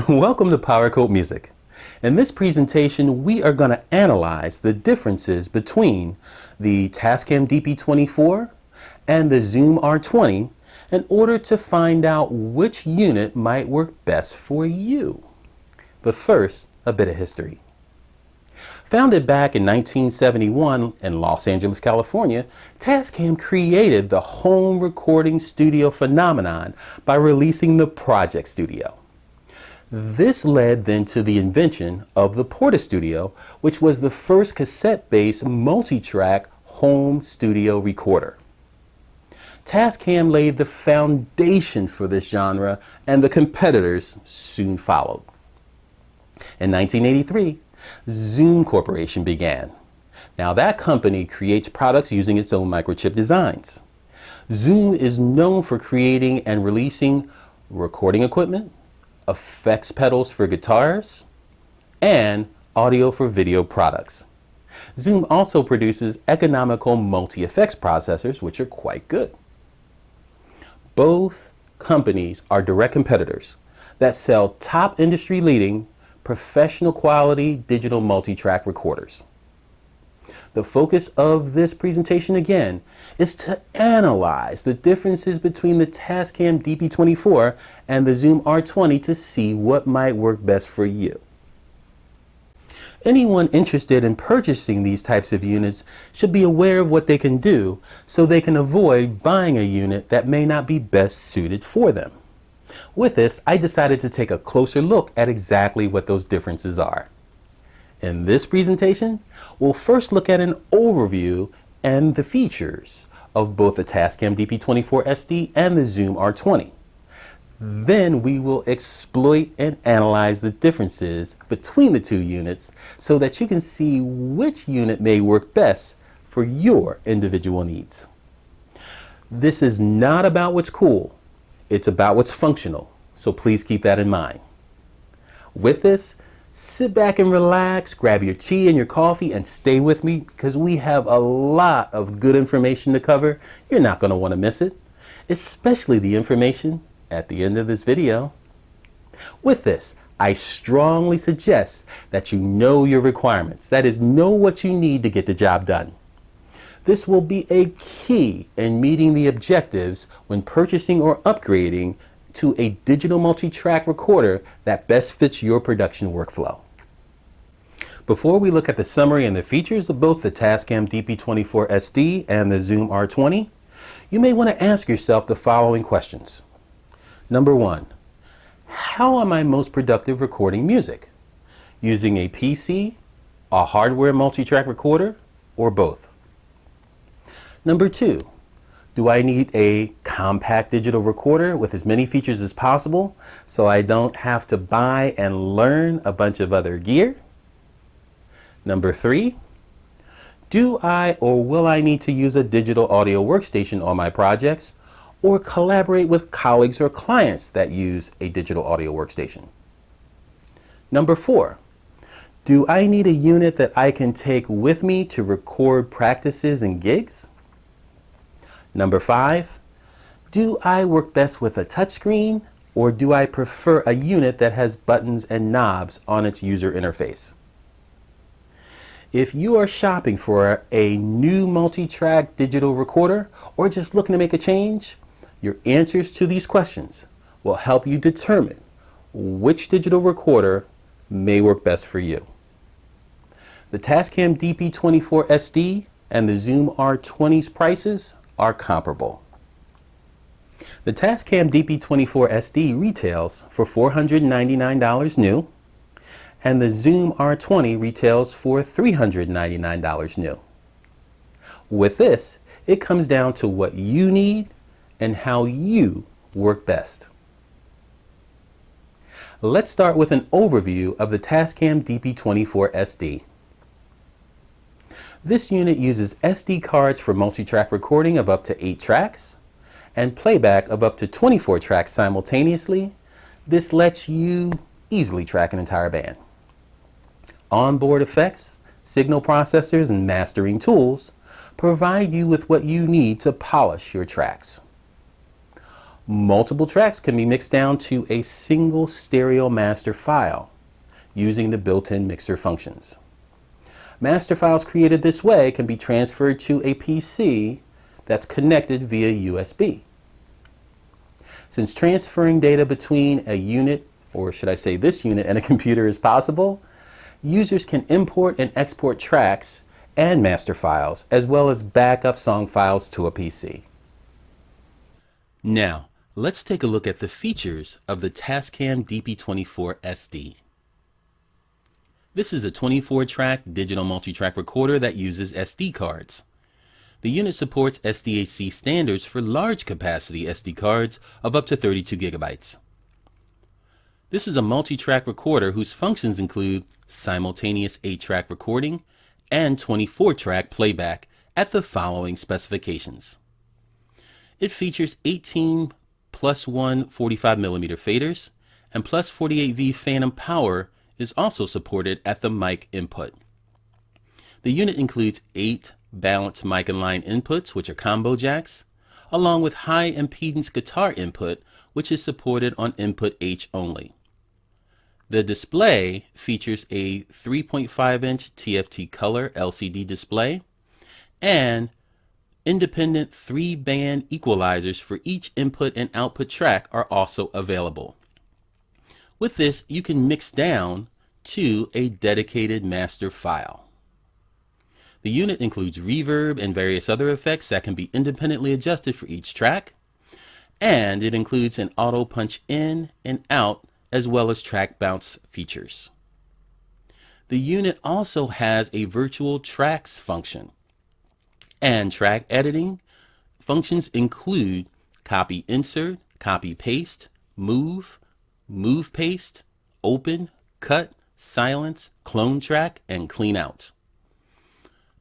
Welcome to Power Code Music. In this presentation, we are going to analyze the differences between the Tascam DP24 and the Zoom R20 in order to find out which unit might work best for you. But first, a bit of history. Founded back in 1971 in Los Angeles, California, Tascam created the home recording studio phenomenon by releasing the Project Studio. This led then to the invention of the Portastudio, which was the first cassette-based multi-track home studio recorder. Tascam laid the foundation for this genre, and the competitors soon followed. In 1983, Zoom Corporation began. Now that company creates products using its own microchip designs. Zoom is known for creating and releasing recording equipment, effects pedals for guitars, and audio for video products. Zoom also produces economical multi-effects processors, which are quite good. Both companies are direct competitors that sell top industry-leading, professional quality digital multi-track recorders. The focus of this presentation again is to analyze the differences between the Tascam DP24 and the Zoom R20 to see what might work best for you. Anyone interested in purchasing these types of units should be aware of what they can do so they can avoid buying a unit that may not be best suited for them. With this, I decided to take a closer look at exactly what those differences are. In this presentation, we'll first look at an overview and the features of both the Tascam DP24SD and the Zoom R20. Then we will exploit and analyze the differences between the two units so that you can see which unit may work best for your individual needs. This is not about what's cool. It's about what's functional, so please keep that in mind. With this, sit back and relax, grab your tea and your coffee, and stay with me because we have a lot of good information to cover. You're not going to want to miss it, especially the information at the end of this video. With this, I strongly suggest that you know your requirements. That is, know what you need to get the job done. This will be a key in meeting the objectives when purchasing or upgrading to a digital multi-track recorder that best fits your production workflow. Before we look at the summary and the features of both the Tascam DP24SD and the Zoom R20, you may want to ask yourself the following questions. Number one, how am I most productive recording music? Using a PC, a hardware multi-track recorder, or both? Number two, do I need a compact digital recorder with as many features as possible so I don't have to buy and learn a bunch of other gear? Number three, do I or will I need to use a digital audio workstation on my projects or collaborate with colleagues or clients that use a digital audio workstation? Number four, do I need a unit that I can take with me to record practices and gigs? Number five, do I work best with a touchscreen or do I prefer a unit that has buttons and knobs on its user interface? If you are shopping for a new multi-track digital recorder or just looking to make a change, your answers to these questions will help you determine which digital recorder may work best for you. The Tascam DP24SD and the Zoom R20's prices are comparable. The Tascam DP24SD retails for $499 new, and the Zoom R20 retails for $399 new. With this, it comes down to what you need and how you work best. Let's start with an overview of the Tascam DP24SD. This unit uses SD cards for multi-track recording of up to 8 tracks and playback of up to 24 tracks simultaneously. This lets you easily track an entire band. Onboard effects, signal processors, and mastering tools provide you with what you need to polish your tracks. Multiple tracks can be mixed down to a single stereo master file using the built-in mixer functions. Master files created this way can be transferred to a PC that's connected via USB. Since transferring data between a unit, or should I say this unit, and a computer is possible, users can import and export tracks and master files, as well as backup song files to a PC. Now, let's take a look at the features of the Tascam DP24SD. This is a 24-track digital multi-track recorder that uses SD cards. The unit supports SDHC standards for large capacity SD cards of up to 32 gigabytes. This is a multi-track recorder whose functions include simultaneous 8-track recording and 24-track playback at the following specifications. It features 18 +1 45mm faders, and plus 48V phantom power is also supported at the mic input. The unit includes 8 balanced mic and line inputs, which are combo jacks, along with high impedance guitar input, which is supported on input H only. The display features a 3.5-inch TFT color LCD display and independent 3-band equalizers for each input and output track are also available. With this, you can mix down to a dedicated master file. The unit includes reverb and various other effects that can be independently adjusted for each track, and it includes an auto punch in and out as well as track bounce features. The unit also has a virtual tracks function, and track editing functions include copy insert, copy paste, move paste, open, cut, silence, clone track, and clean out.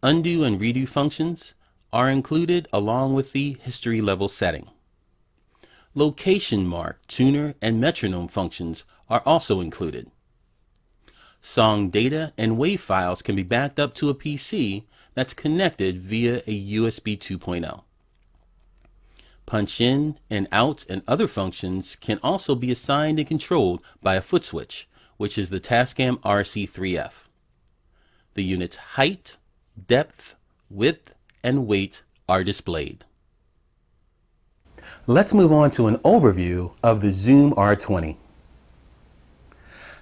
Undo and redo functions are included along with the history level setting. Location mark, tuner, and metronome functions are also included. Song data and WAV files can be backed up to a PC that's connected via a USB 2.0. Punch in and out and other functions can also be assigned and controlled by a foot switch, which is the Tascam RC3F. The unit's height, depth, width, and weight are displayed. Let's move on to an overview of the Zoom R20.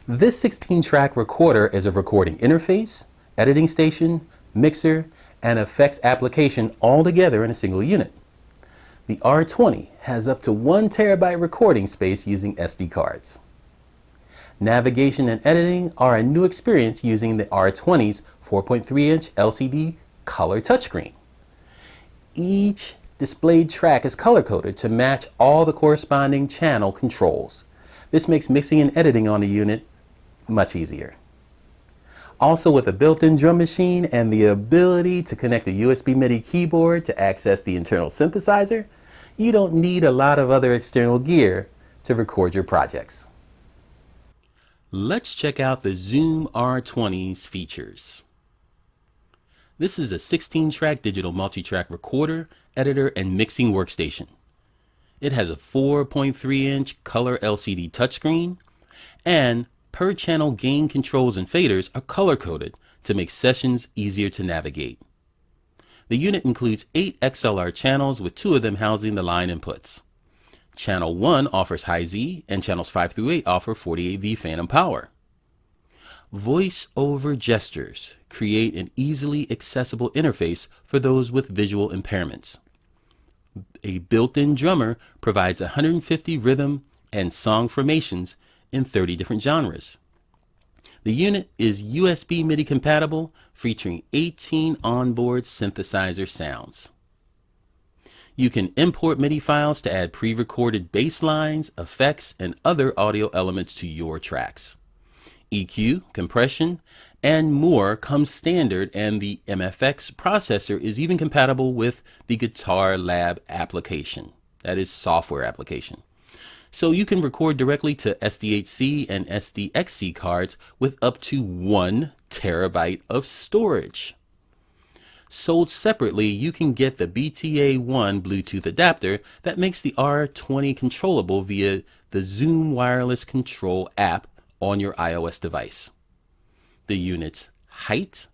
This 16-track recorder is a recording interface, editing station, mixer, and effects application all together in a single unit. The R20 has up to 1 terabyte recording space using SD cards. Navigation and editing are a new experience using the R20's 4.3-inch LCD color touchscreen. Each displayed track is color-coded to match all the corresponding channel controls. This makes mixing and editing on the unit much easier. Also, with a built-in drum machine and the ability to connect a USB MIDI keyboard to access the internal synthesizer, you don't need a lot of other external gear to record your projects. Let's check out the Zoom R20's features. This is a 16-track digital multi-track recorder, editor, and mixing workstation. It has a 4.3-inch color LCD touchscreen, and per channel gain controls and faders are color-coded to make sessions easier to navigate. The unit includes 8 XLR channels, with 2 of them housing the line inputs. Channel 1 offers high Z, and channels 5 through 8 offer 48V phantom power. Voice over gestures create an easily accessible interface for those with visual impairments. A built-in drummer provides 150 rhythm and song formations in 30 different genres. The unit is USB MIDI compatible, featuring 18 onboard synthesizer sounds. You can import MIDI files to add pre-recorded bass lines, effects, and other audio elements to your tracks. EQ, compression, and more comes standard, and the MFX processor is even compatible with the Guitar Lab application. That is software application. So you can record directly to SDHC and SDXC cards with up to 1 terabyte of storage. Sold separately, you can get the BTA1 Bluetooth adapter that makes the R20 controllable via the Zoom Wireless Control app on your iOS device. The unit's height,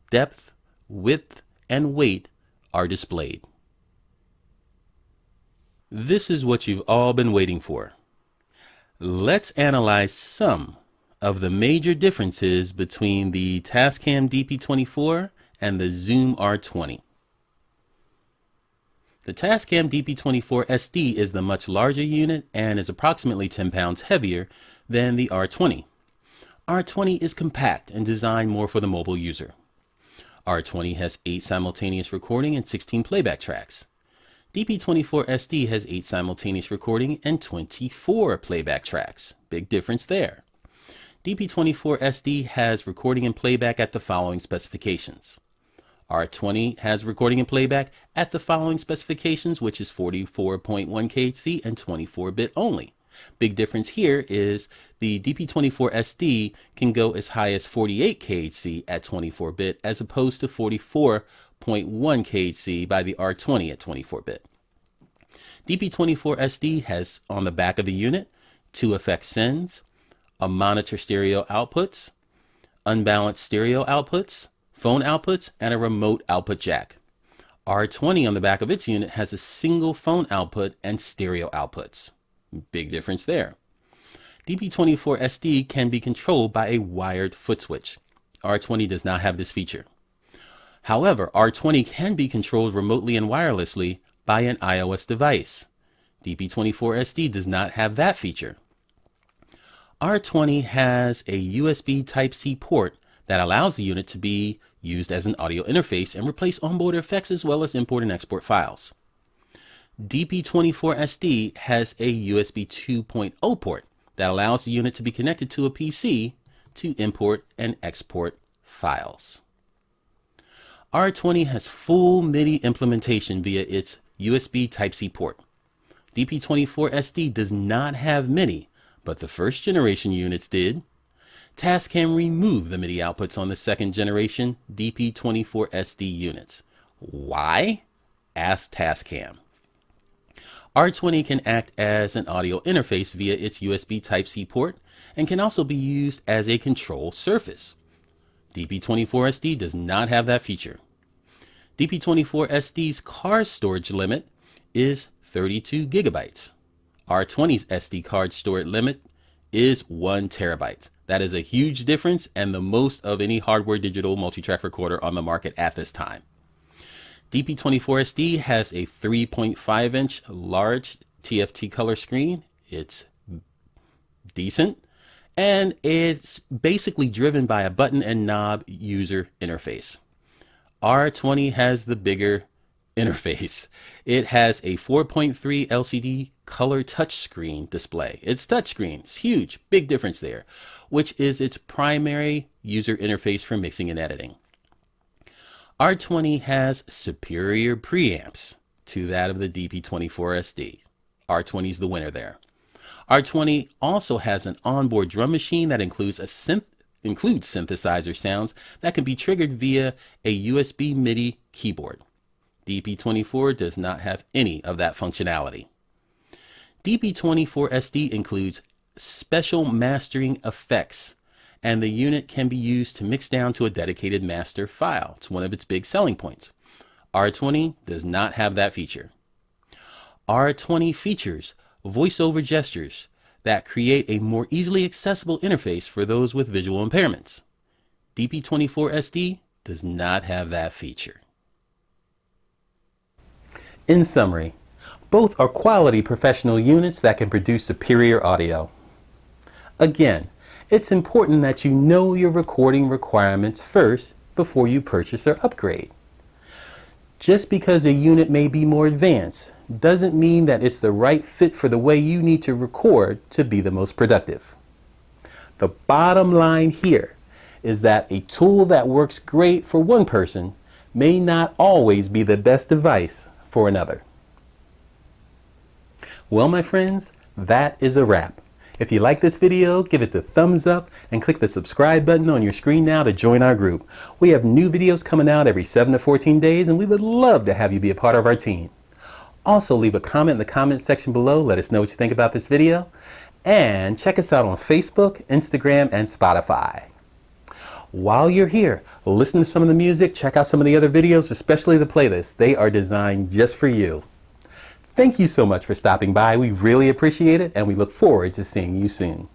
depth, width, and weight are displayed. This is what you've all been waiting for. Let's analyze some of the major differences between the Tascam DP24 and the Zoom R20. The Tascam DP24SD is the much larger unit and is approximately 10 pounds heavier than the R20. R20 is compact and designed more for the mobile user. R20 has 8 simultaneous recording and 16 playback tracks. DP24SD has 8 simultaneous recording and 24 playback tracks. Big difference there. DP24SD has recording and playback at the following specifications. R20 has recording and playback at the following specifications, which is 44.1 kHz and 24-bit only. Big difference here is the DP24SD can go as high as 48 kHz at 24-bit as opposed to 44.1 kHz by the R20 at 24-bit. DP24SD has on the back of the unit 2 effect sends, a monitor stereo outputs, unbalanced stereo outputs, phone outputs, and a remote output jack. R20 on the back of its unit has a single phone output and stereo outputs. Big difference there. DP24SD can be controlled by a wired foot switch. R20 does not have this feature. However, R20 can be controlled remotely and wirelessly by an iOS device. DP24SD does not have that feature. R20 has a USB Type-C port that allows the unit to be used as an audio interface and replace onboard effects as well as import and export files. DP24SD has a USB 2.0 port that allows the unit to be connected to a PC to import and export files. R20 has full MIDI implementation via its USB Type-C port. DP24SD does not have MIDI, but the first generation units did. Tascam removed the MIDI outputs on the second generation DP24SD units. Why? Ask Tascam. R20 can act as an audio interface via its USB Type-C port and can also be used as a control surface. DP24SD does not have that feature. DP24SD's card storage limit is 32 gigabytes. R20's SD card storage limit is 1 terabyte. That is a huge difference and the most of any hardware digital multi-track recorder on the market at this time. DP24SD has a 3.5-inch large TFT color screen. It's decent, and it's basically driven by a button and knob user interface. R20 has the bigger interface. It has a 4.3 LCD color touchscreen display. It's touchscreen. It's huge. Big difference there, which is its primary user interface for mixing and editing. R20 has superior preamps to that of the DP24SD. R20 is the winner there. R20 also has an onboard drum machine that includes synthesizer sounds that can be triggered via a USB MIDI keyboard. DP24 does not have any of that functionality. DP24SD includes special mastering effects, and the unit can be used to mix down to a dedicated master file. It's one of its big selling points. R20 does not have that feature. R20 features voiceover gestures that create a more easily accessible interface for those with visual impairments. DP24SD does not have that feature. In summary, both are quality professional units that can produce superior audio. Again, it's important that you know your recording requirements first before you purchase or upgrade. Just because a unit may be more advanced doesn't mean that it's the right fit for the way you need to record to be the most productive. The bottom line here is that a tool that works great for one person may not always be the best device for another. Well, my friends, that is a wrap. If you like this video, give it the thumbs up and click the subscribe button on your screen now to join our group. We have new videos coming out every 7 to 14 days, and we would love to have you be a part of our team. Also, leave a comment in the comment section below. Let us know what you think about this video. And check us out on Facebook, Instagram, and Spotify. While you're here, listen to some of the music, check out some of the other videos, especially the playlists. They are designed just for you. Thank you so much for stopping by. We really appreciate it, and we look forward to seeing you soon.